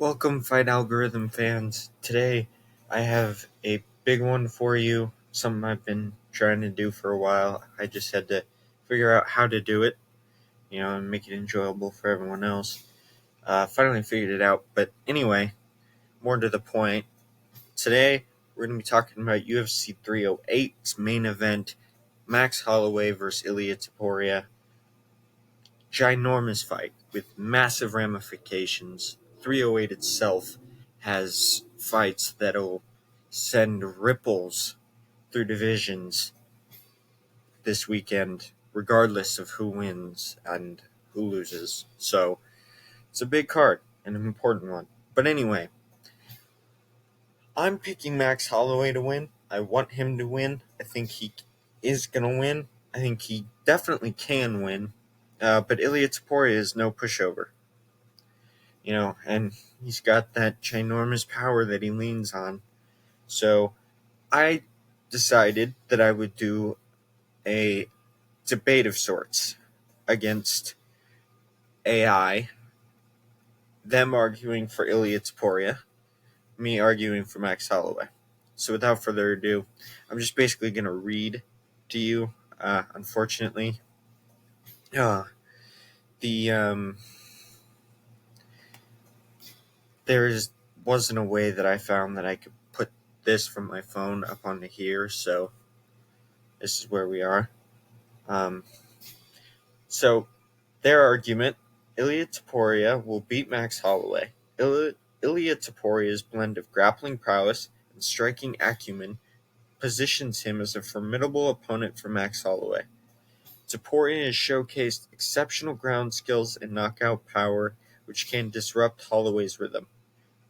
Welcome, Fight Algorithm fans. Today, I have a big one for you, something I've been trying to do for a while. I just had to figure out how to do it, and make it enjoyable for everyone else. Finally figured it out, but anyway, more to the point. Today, we're going to be talking about UFC 308's main event, Max Holloway versus Ilia Topuria. Ginormous fight with massive ramifications. 308 itself has fights that'll send ripples through divisions this weekend, regardless of who wins and who loses. So it's a big card and an important one. But anyway, I'm picking Max Holloway to win. I want him to win. I think he is going to win. I think he definitely can win. But Ilia Topuria is no pushover. And he's got that ginormous power that he leans on. So I decided that I would do a debate of sorts against AI, them arguing for Ilia Topuria, me arguing for Max Holloway. So without further ado, I'm just basically going to read to you, unfortunately. There wasn't a way that I found that I could put this from my phone up onto here, so this is where we are. So their argument: Ilia Topuria will beat Max Holloway. Ilia Topuria's blend of grappling prowess and striking acumen positions him as a formidable opponent for Max Holloway. Topuria has showcased exceptional ground skills and knockout power, which can disrupt Holloway's rhythm.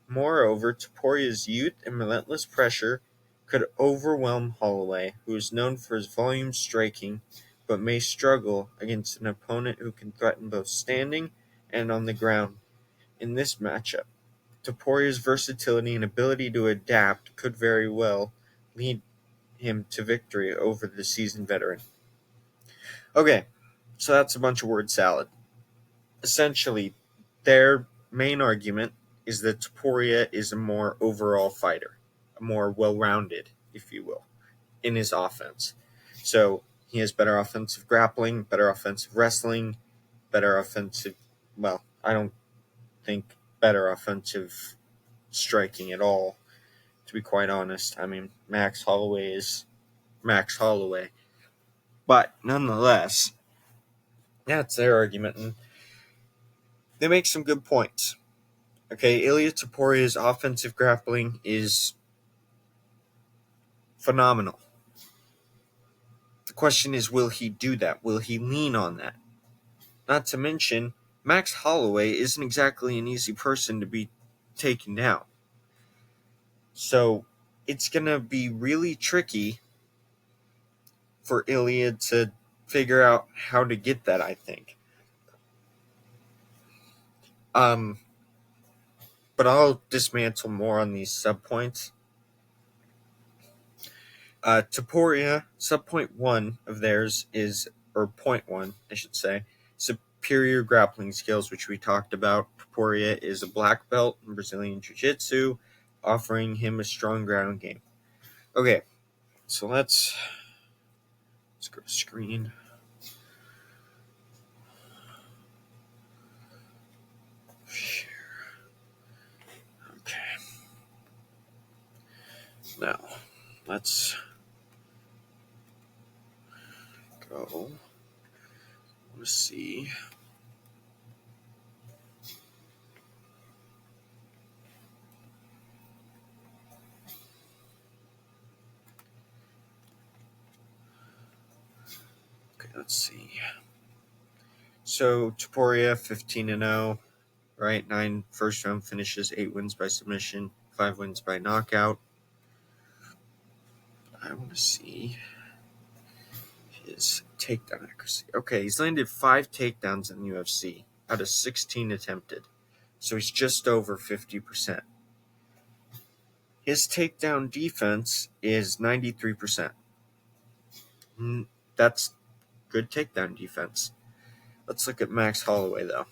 Moreover, Topuria's youth and relentless pressure could overwhelm Holloway, who is known for his volume striking, but may struggle against an opponent who can threaten both standing and on the ground. In this matchup, Topuria's versatility and ability to adapt could very well lead him to victory over the seasoned veteran. Okay, so that's a bunch of word salad. Essentially, their main argument is that Topuria is a more overall fighter, a more well-rounded, if you will, in his offense. So he has better offensive grappling, better offensive wrestling, better offensive, I don't think better offensive striking at all, to be quite honest. I mean, Max Holloway is Max Holloway. But nonetheless, that's their argument, and they make some good points. Okay, Ilia Topuria's offensive grappling is phenomenal. The question is, will he do that? Will he lean on that? Not to mention, Max Holloway isn't exactly an easy person to be taken down. So it's going to be really tricky for Ilia to figure out how to get that, I think. But I'll dismantle more on these subpoints. Topuria, subpoint 1 of theirs is, or point 1, I should say, superior grappling skills, which we talked about. Topuria is a black belt in Brazilian Jiu-Jitsu, offering him a strong ground game. Okay, so let's go to screen. Share. Okay. Now, let's go. Let's see. Okay, let's see. So Topuria 15-0, right? 9 first round finishes, 8 wins by submission, 5 wins by knockout. I want to see his takedown accuracy. Okay, he's landed 5 takedowns in the UFC out of 16 attempted, so he's just over 50%. His takedown defense is 93%. That's good takedown defense. Let's look at Max Holloway, though.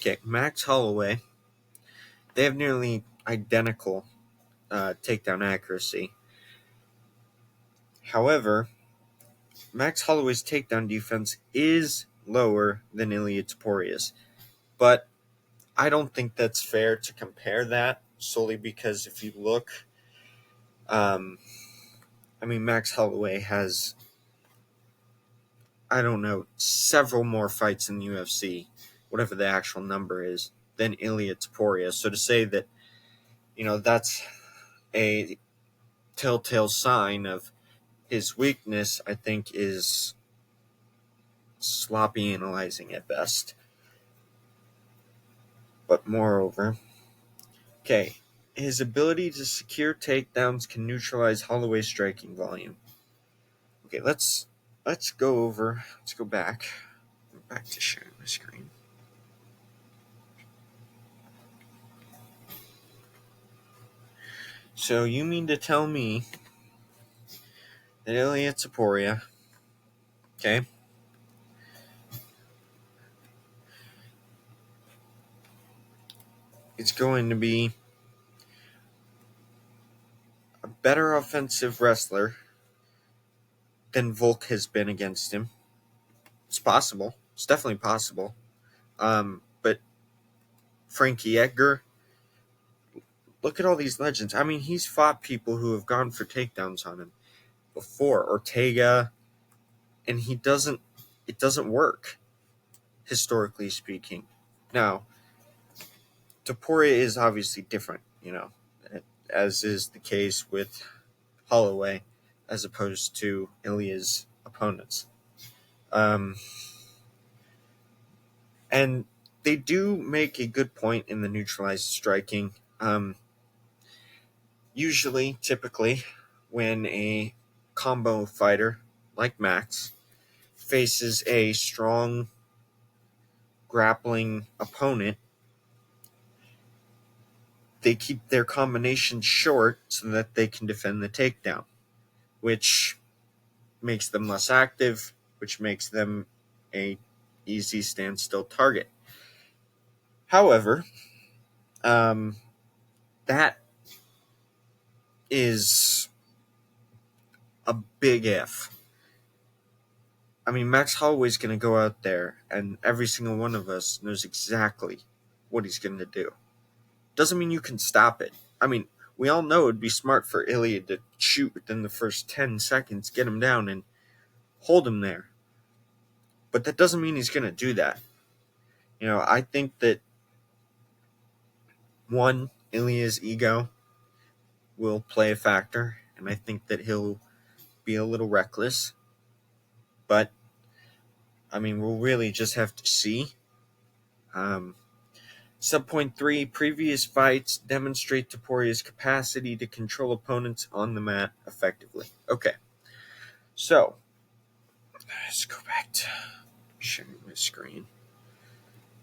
Okay, Max Holloway, they have nearly identical takedown accuracy. However, Max Holloway's takedown defense is lower than Ilia Toporia's, but I don't think that's fair to compare that solely because if you look, Max Holloway has, I don't know, several more fights in the UFC, whatever the actual number is, than Ilia Topuria. So to say that, that's a telltale sign of his weakness, I think, is sloppy analyzing at best. But moreover, okay, his ability to secure takedowns can neutralize Holloway's striking volume. Okay, let's go back to sharing my screen. So you mean to tell me that Ilia Topuria, okay, is going to be a better offensive wrestler than Volk has been against him? It's possible. It's definitely possible. But Frankie Edgar, look at all these legends. He's fought people who have gone for takedowns on him before. Ortega, and it doesn't work, historically speaking. Now, Topuria is obviously different, as is the case with Holloway, as opposed to Ilia's opponents. And they do make a good point in the neutralized striking. Typically, when a combo fighter like Max faces a strong grappling opponent, they keep their combinations short so that they can defend the takedown, which makes them less active, which makes them a easy standstill target. However, that is a big if. Max Holloway's going to go out there, and every single one of us knows exactly what he's going to do. Doesn't mean you can stop it. We all know it'd be smart for Ilia to shoot within the first 10 seconds, get him down, and hold him there. But that doesn't mean he's going to do that. I think that, one, Ilia's ego will play a factor, and I think that he'll be a little reckless. But, we'll really just have to see. Subpoint 3, previous fights demonstrate Topuria's capacity to control opponents on the mat effectively. Okay, so let's go back to sharing my screen.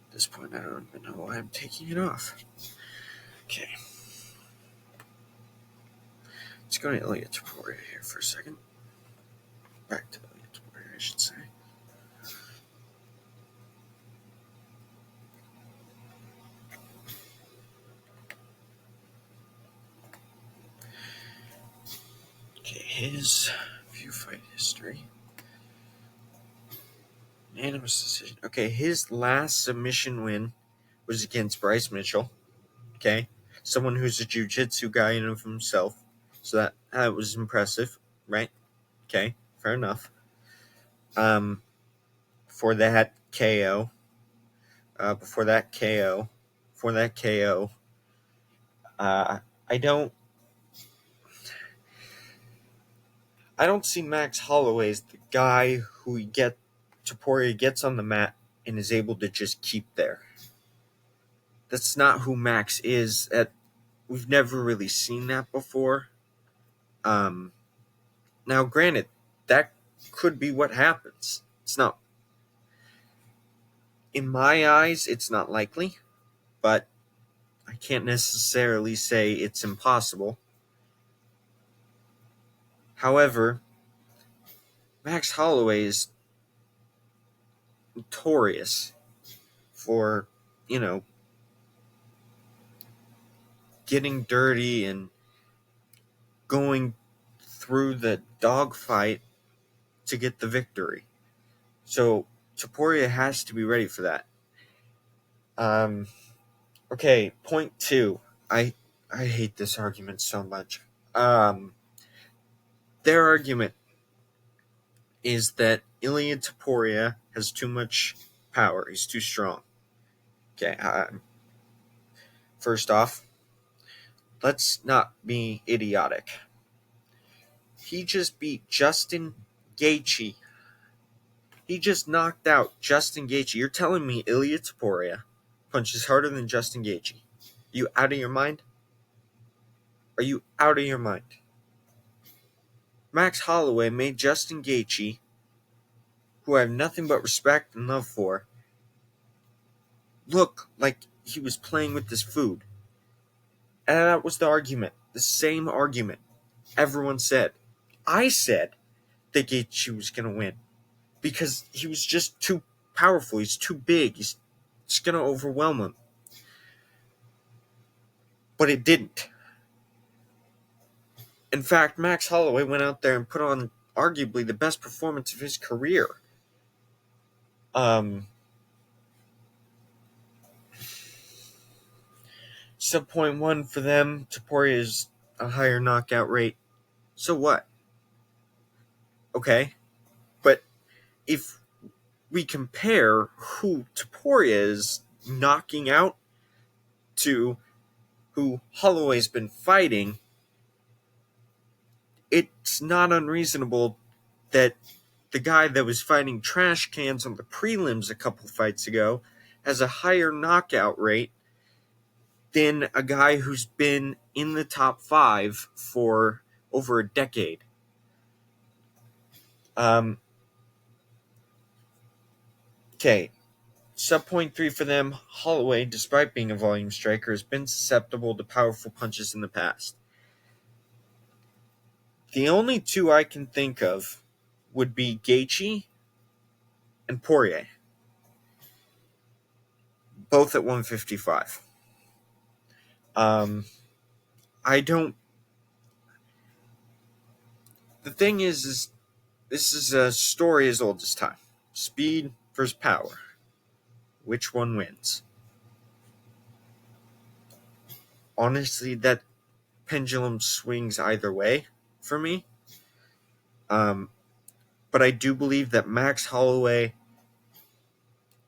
At this point, I don't even know why I'm taking it off. Okay. Let's go to Ilia Topuria here for a second. Back to Ilia Topuria, I should say. Okay, his view fight history. Unanimous decision. Okay, his last submission win was against Bryce Mitchell. Okay, someone who's a jiu-jitsu guy in of himself. So that was impressive, right? Okay, fair enough. For that KO, I don't see Max Holloway as the guy who Topuria gets on the mat and is able to just keep there. That's not who Max is. We've never really seen that before. Now, granted, that could be what happens. It's not, in my eyes, it's not likely, but I can't necessarily say it's impossible. However, Max Holloway is notorious for, getting dirty and going through the dogfight to get the victory. So Taporia has to be ready for that. Okay, point 2. I hate this argument so much. Their argument is that Ilia Taporia has too much power. He's too strong. Okay, first off, let's not be idiotic. He just beat Justin Gaethje. He just knocked out Justin Gaethje. You're telling me Ilia Taporia punches harder than Justin Gaethje? You out of your mind? Are you out of your mind? Max Holloway made Justin Gaethje, who I have nothing but respect and love for, look like he was playing with his food. And that was the argument. The same argument everyone said. I said that Gaethje was going to win because he was just too powerful. He's too big. He's just going to overwhelm him. But it didn't. In fact, Max Holloway went out there and put on arguably the best performance of his career. Sub point 1 for them, Taporia is a higher knockout rate. So what? Okay. But if we compare who Taporia is knocking out to who Holloway's been fighting, it's not unreasonable that the guy that was fighting trash cans on the prelims a couple fights ago has a higher knockout rate than a guy who's been in the top 5 for over a decade. Okay. Sub point 3 for them, Holloway, despite being a volume striker, has been susceptible to powerful punches in the past. The only two I can think of would be Gaethje and Poirier, both at 155. The thing is this is a story as old as time. Speed versus power. Which one wins? Honestly, that pendulum swings either way for me. But I do believe that Max Holloway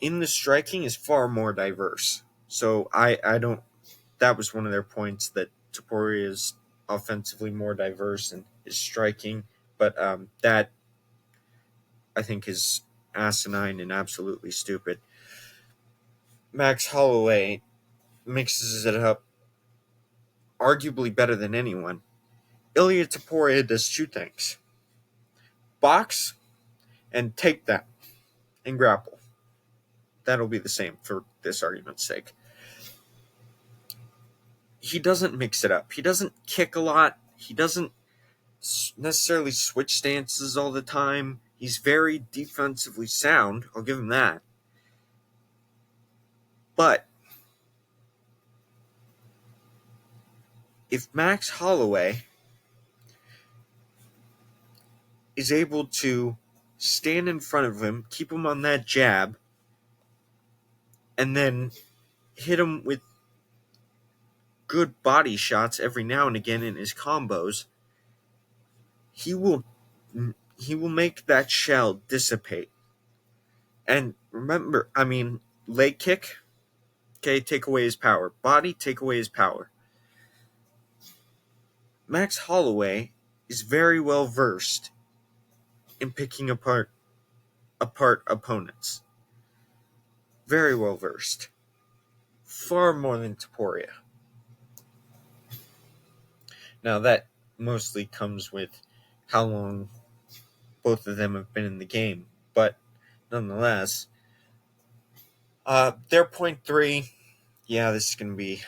in the striking is far more diverse. So I don't. That was one of their points, that Taporia is offensively more diverse in his striking, but that I think is asinine and absolutely stupid. Max Holloway mixes it up arguably better than anyone. Ilia Taporia does two things: box and take that and grapple. That'll be the same for this argument's sake. He doesn't mix it up. He doesn't kick a lot. He doesn't necessarily switch stances all the time. He's very defensively sound. I'll give him that. But if Max Holloway is able to stand in front of him, keep him on that jab, and then hit him with good body shots every now and again in his combos, he will make that shell dissipate. And remember, leg kick, okay, take away his power. Body, take away his power. Max Holloway is very well versed in picking apart opponents. Very well versed. Far more than Taporia. Now that mostly comes with how long both of them have been in the game, but nonetheless, their point 3, yeah, this is going to be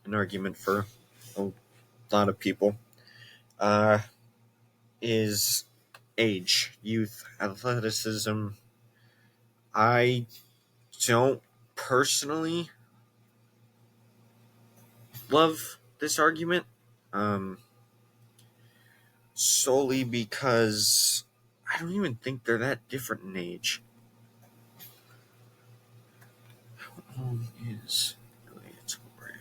an argument for a lot of people, is age, youth, athleticism. I don't personally love this argument, solely because I don't even think they're that different in age. How old is Ilia Topuria?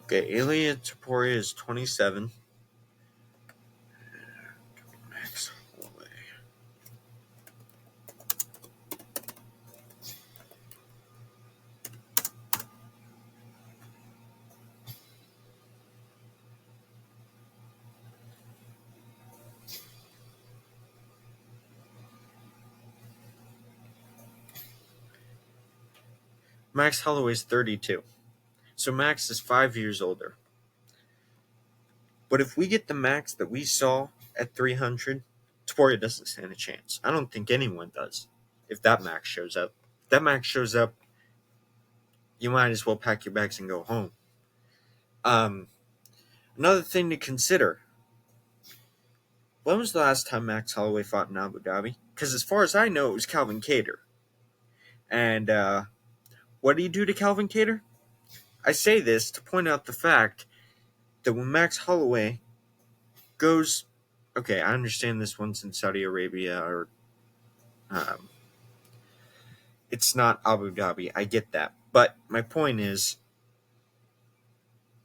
Okay, Ilia Topuria is 27. Max Holloway. Max Holloway is 32. So Max is 5 years older. But if we get the Max that we saw at 300, Topuria doesn't stand a chance. I don't think anyone does. If that Max shows up. If that Max shows up, you might as well pack your bags and go home. Another thing to consider. When was the last time Max Holloway fought in Abu Dhabi? Because as far as I know, it was Calvin Kattar. And what did he do to Calvin Kattar? I say this to point out the fact that when Max Holloway goes, okay, I understand this one's in Saudi Arabia, or it's not Abu Dhabi. I get that. But my point is,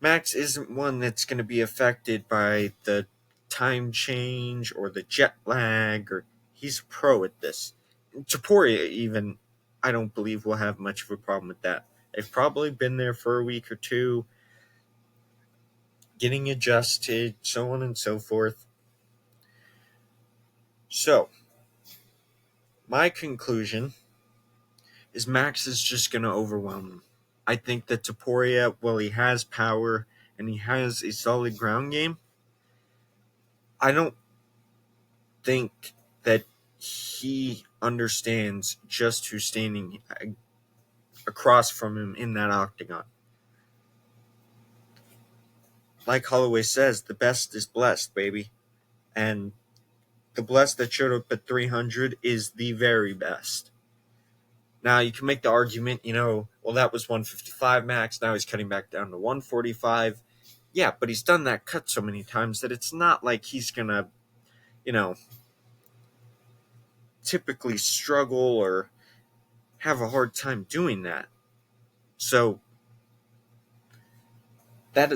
Max isn't one that's going to be affected by the time change or the jet lag, or he's a pro at this. Topuria, even, I don't believe will have much of a problem with that. They've probably been there for a week or two, getting adjusted, so on and so forth. So, my conclusion is Max is just going to overwhelm him. I think that Topuria, while he has power and he has a solid ground game, I don't think that he understands just who's standing across from him in that octagon. Like Holloway says, the best is blessed, baby. And the blessed that showed up at 300 is the very best. Now, you can make the argument, well, that was 155 Max, now he's cutting back down to 145. Yeah, but he's done that cut so many times that it's not like he's going to, typically struggle or have a hard time doing that. So, that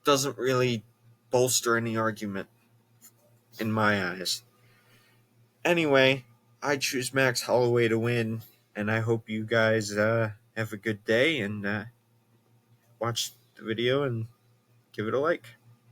doesn't really bolster any argument in my eyes. Anyway, I choose Max Holloway to win, and I hope you guys have a good day and watch the video and give it a like.